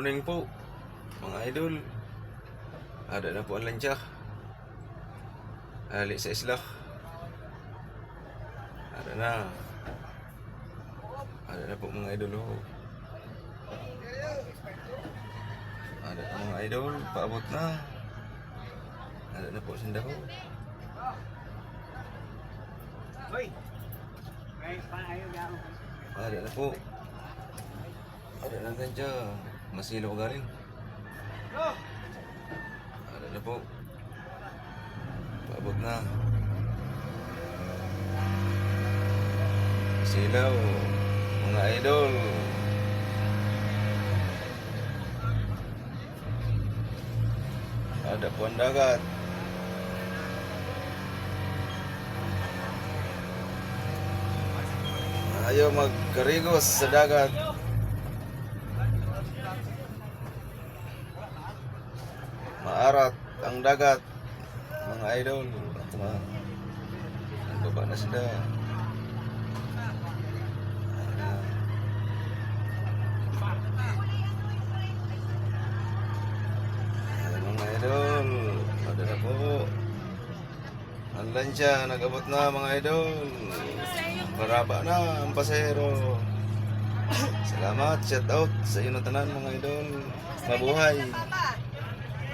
morning po, mga idol. Ada na po ang lansya. Ali sa isla. Ada na. Ada na po mga idol. Oh. Ada na mga idol, paabot na. Ada na po sindaho. Ada na po. Ada na lansya. Masilaw galing. Ada na po. Paabot na. Silaw, mga idol. Ada po ang dagat. Ayaw magkarigos sa dagat. Maarat ang dagat, mga idol. Ang baba na sila. Mga idol, ada na po. Ang lansya, nag-abot na mga idol. Maraba na ang pasahero. Salamat, shout out sa inyo na tanan mga idol. Mabuhay.